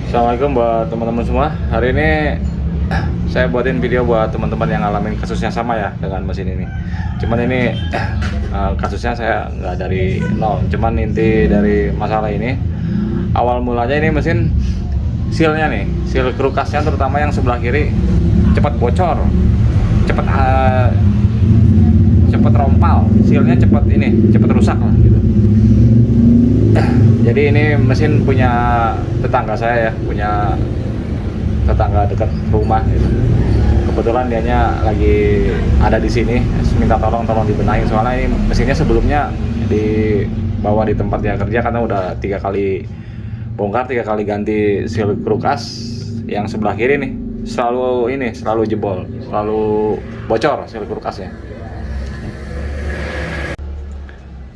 Assalamualaikum buat teman-teman semua. Hari ini saya buatin video buat teman-teman yang ngalamin kasus yang sama ya dengan mesin ini. Cuman ini kasusnya saya nggak dari nol. Cuman inti dari masalah ini, awal mulanya ini mesin sealnya nih, seal krukasnya terutama yang sebelah kiri cepat bocor, cepat rompal, sealnya cepat rusak lah gitu. Jadi ini mesin punya tetangga saya ya, punya tetangga dekat rumah gitu. Kebetulan dianya lagi ada di sini, minta tolong dibenahin soalnya ini mesinnya sebelumnya dibawa di tempat dia kerja karena udah 3 kali bongkar, 3 kali ganti seal krukas yang sebelah kiri nih selalu jebol, selalu bocor seal krukasnya.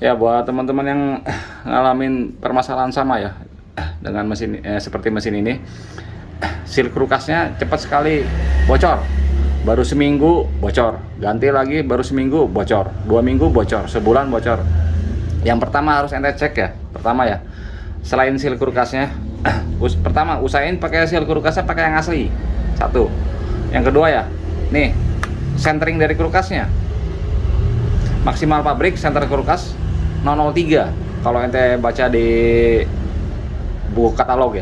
Ya buat teman-teman yang ngalamin permasalahan sama ya dengan mesin seperti mesin ini, seal krukasnya cepat sekali bocor, baru seminggu bocor, ganti lagi baru seminggu bocor, 2 minggu bocor, sebulan bocor. Yang pertama harus ente cek ya, pertama ya, selain seal krukasnya pertama usahain pakai seal krukasnya pakai yang asli, satu. Yang kedua ya, nih centering dari krukasnya maksimal pabrik center krukas 003. Kalau ente baca di buku katalog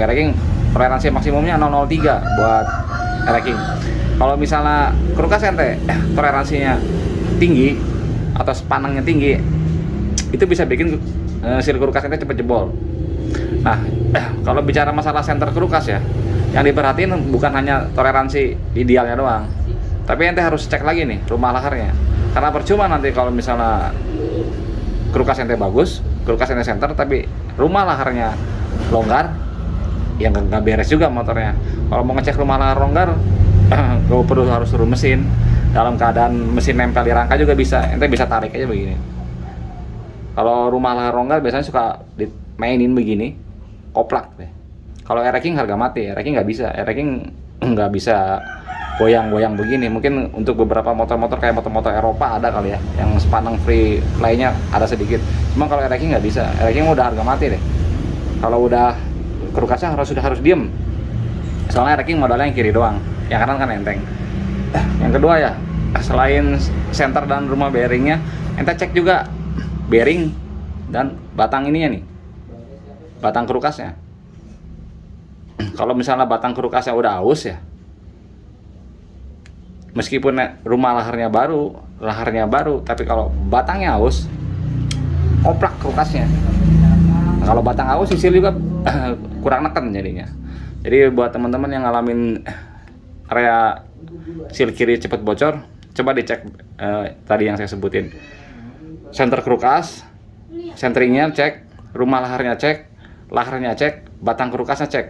Eraking, toleransi maksimumnya 003 buat Eraking. Kalau misalnya krukas ente toleransinya tinggi atau panangnya tinggi, itu bisa bikin seal krukas ente cepet jebol. Nah, kalau bicara masalah center krukas ya, yang diperhatiin bukan hanya toleransi idealnya doang, tapi ente harus cek lagi nih rumah laharnya. Karena percuma nanti kalau misalnya krukas ente bagus, krukas ente center, tapi rumah laharnya longgar, ya nggak beres juga motornya. Kalau mau ngecek rumah lahar longgar, gak perlu harus turun mesin. Dalam keadaan mesin nempel di rangka juga bisa, ente bisa tarik aja begini. Kalau rumah lahar longgar biasanya suka dimainin begini, koplak deh. Kalau Eraking harga mati, Eraking nggak bisa, Eraking nggak bisa goyang-goyang begini. Mungkin untuk beberapa motor-motor kayak motor-motor Eropa ada kali ya, yang sepanang free fly-nya ada sedikit. Cuma kalau Eraking nggak bisa, Eraking udah harga mati deh. Kalau udah krukasnya harus diem. Soalnya Eraking modalnya yang kiri doang, yang kanan kan enteng. Yang kedua ya, selain center dan rumah bearingnya, ente cek juga bearing dan batang ininya nih, batang krukasnya. Kalau misalnya batang krukasnya udah aus ya, meskipun rumah laharnya baru, tapi kalau batangnya aus, oplak krukasnya. Kalau batang aus sisil juga kurang neken jadinya. Jadi buat teman-teman yang ngalamin area seal kiri cepat bocor, coba dicek tadi yang saya sebutin. Center krukas, centeringnya cek, rumah laharnya cek, batang krukasnya cek.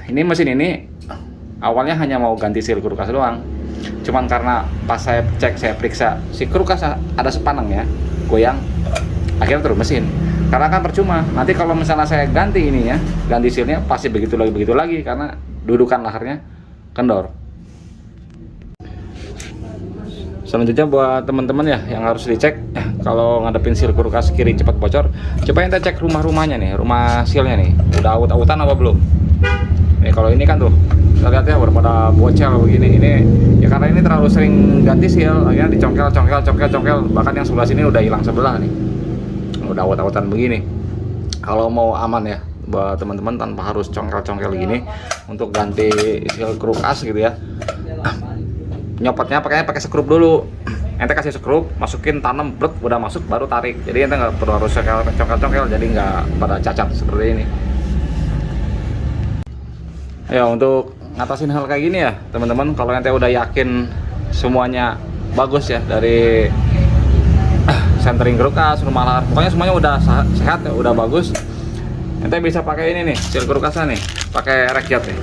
Ini mesin ini awalnya hanya mau ganti seal krukas doang. Cuman karena pas saya cek, saya periksa si krukas ada sepanang ya, goyang, akhirnya turun mesin. Karena kan percuma, nanti kalau misalnya saya ganti ini ya, ganti sealnya pasti begitu lagi karena dudukan laharnya kendor. Selanjutnya buat teman-teman ya yang harus dicek kalau ngadepin seal krukas kiri cepat bocor, coba ente cek rumah-rumahnya nih, rumah sealnya nih, udah aut-autan apa belum? Nih kalau ini kan tuh kita lihat ya pada bocel begini, ini ya karena ini terlalu sering ganti seal, akhirnya dicongkel, bahkan yang sebelah sini udah hilang sebelah nih, udah aut-autan begini. Kalau mau aman ya buat teman-teman tanpa harus congkel gini, untuk ganti seal krukas gitu ya, nyopotnya pakai skrup dulu. Ente kasih skrup, masukin, tanam, blek, udah masuk baru tarik. Jadi ente nggak perlu harus congkel, jadi nggak pada cacat seperti ini. Ya untuk ngatasin hal kayak gini ya teman-teman, kalau ente udah yakin semuanya bagus ya, dari centering krukas, rumah lahar, pokoknya semuanya udah sehat ya, udah bagus, ente bisa pakai ini nih, seal krukasnya nih, pakai rakyat nih.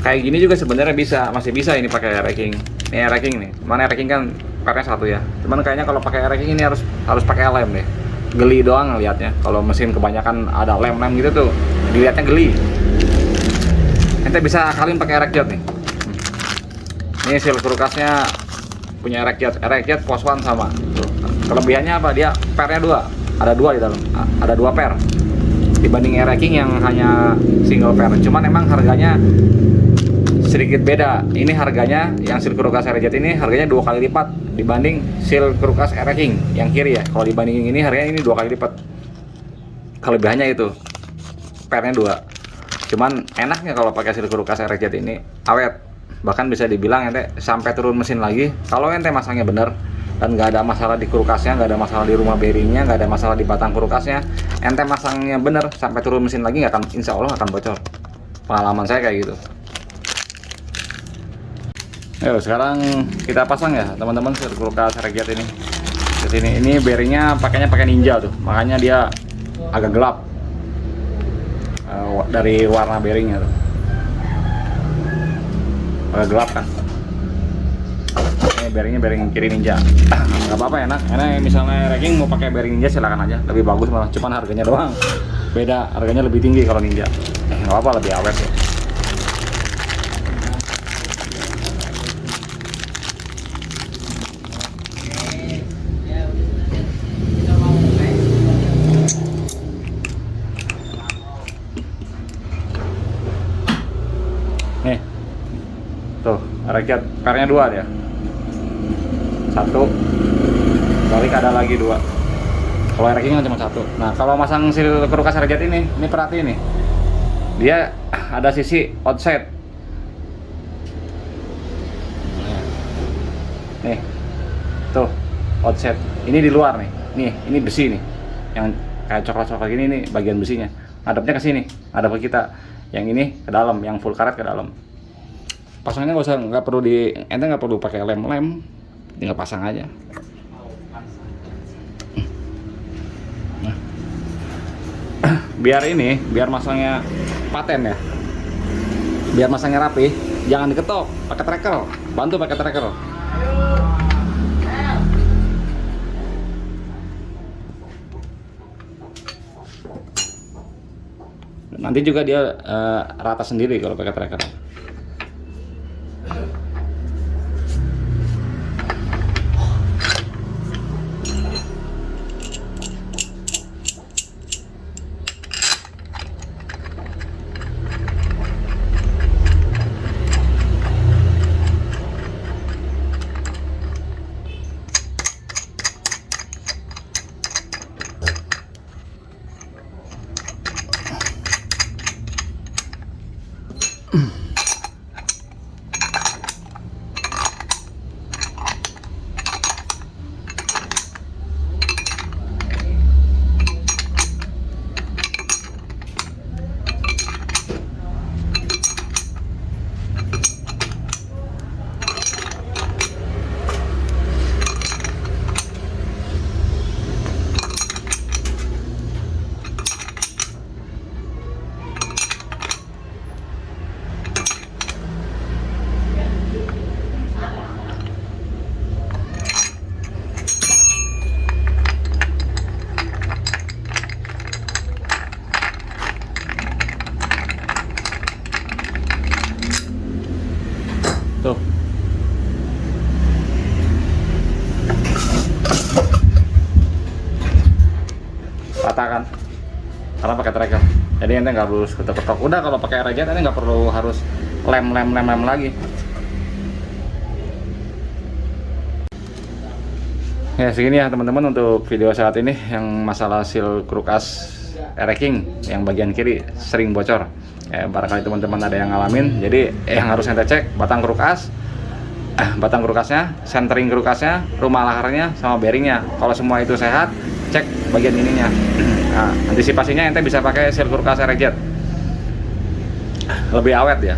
Kayak gini juga sebenarnya masih bisa ini pakai Eraking. Ini Eraking nih, mana Eraking kan parnya satu ya. Cuman kayaknya kalau pakai Eraking ini harus pakai lem deh. Geli doang ngelihatnya. Kalau mesin kebanyakan ada lem gitu tuh, dilihatnya geli. Ente bisa akalin pakai rakyat nih. Ini seal krukasnya punya rakyat pos 1 sama. Kelebihannya apa? Dia pernya 2. Ada 2 di dalam. Ada 2 per. dibanding air racking yang hanya single pair. Cuman emang harganya sedikit beda. Ini harganya yang Seal Crukas Air Jet ini harganya 2 kali lipat dibanding Seal Crukas Air Racking yang kiri ya. Kalau dibandingin ini harganya ini 2 kali lipat. Kelebihannya itu pairnya 2. Cuman enaknya kalau pakai Seal Crukas Air Jet ini awet. Bahkan bisa dibilang ente sampai turun mesin lagi kalau ente masangnya bener dan nggak ada masalah di krukasnya, nggak ada masalah di rumah bearingnya, nggak ada masalah di batang krukasnya, ente masangnya bener sampai turun mesin lagi nggak akan, insya Allah akan bocor. Pengalaman saya kayak gitu. Yuk sekarang kita pasang ya teman-teman Seal Crukas Air Jet ini. Di sini ini bearingnya pakainya pakai Ninja tuh, makanya dia agak gelap dari warna bearingnya tuh, agak gelap kan. Bearingnya bearing kiri Ninja. Nggak apa-apa, enak. Karena misalnya racking mau pakai bearing Ninja silakan aja, lebih bagus malah. Cuman harganya doang beda, harganya lebih tinggi kalau Ninja. Nggak apa-apa, lebih awet ya. Nih tuh, raket pairnya 2 dia. 1 balik ada lagi 2. Kalau air racking cuma 1. Nah kalau masang Seal Crukas Air Jet ini perhati nih, dia ada sisi outside nih tuh, outside ini di luar nih, ini besi nih yang kayak coklat-coklat gini nih, bagian besinya ngadepnya ke sini, ngadep ke kita. Yang ini ke dalam, yang full karet ke dalam. Pasangnya nggak perlu ente nggak perlu pakai lem, tinggal pasang aja. Nah. biar masangnya paten ya, biar masangnya rapi, jangan diketok, pakai tracker, bantu pakai tracker. Nanti juga dia rata sendiri kalau pakai tracker. Tuh. Patah kan? Karena pakai tracker. Jadi ente nggak harus ketok-ketok. Udah kalau pakai Air Jet ente nggak perlu harus lem lagi. Ya segini ya teman-teman untuk video saat ini yang masalah Seal Crukas Air Racking yang bagian kiri sering bocor. Ya, barangkali teman-teman ada yang ngalamin. Jadi yang harus ente cek batang krukasnya, centering krukasnya, rumah laharnya, sama bearingnya. Kalau semua itu sehat, cek bagian ininya. Nah, antisipasinya ente bisa pakai Seal Crukas Air Jet. Lebih awet ya,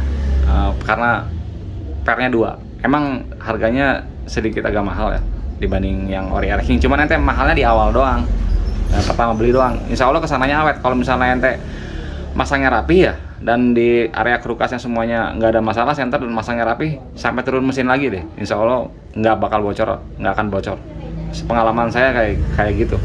karena pairnya 2. Emang harganya sedikit agak mahal ya dibanding yang ori Air Racking. Cuman ente mahalnya di awal doang. Nah, pertama beli doang. Insya Allah kesananya awet. Kalau misalnya ente masangnya rapi ya, dan di area krukasnya semuanya nggak ada masalah, center dan masangnya rapi, sampai turun mesin lagi deh, insya Allah nggak bakal bocor, nggak akan bocor. Pengalaman saya kayak gitu.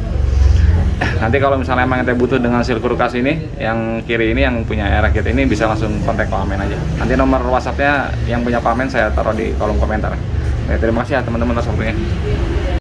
Nanti kalau misalnya emang ente butuh dengan Seal Crukas ini, yang kiri ini yang punya Air Jet ini, bisa langsung kontak Pak Amen aja. Nanti nomor WhatsAppnya yang punya Pak Amen saya taruh di kolom komentar. Ya, terima kasih ya teman-teman atas waktunya.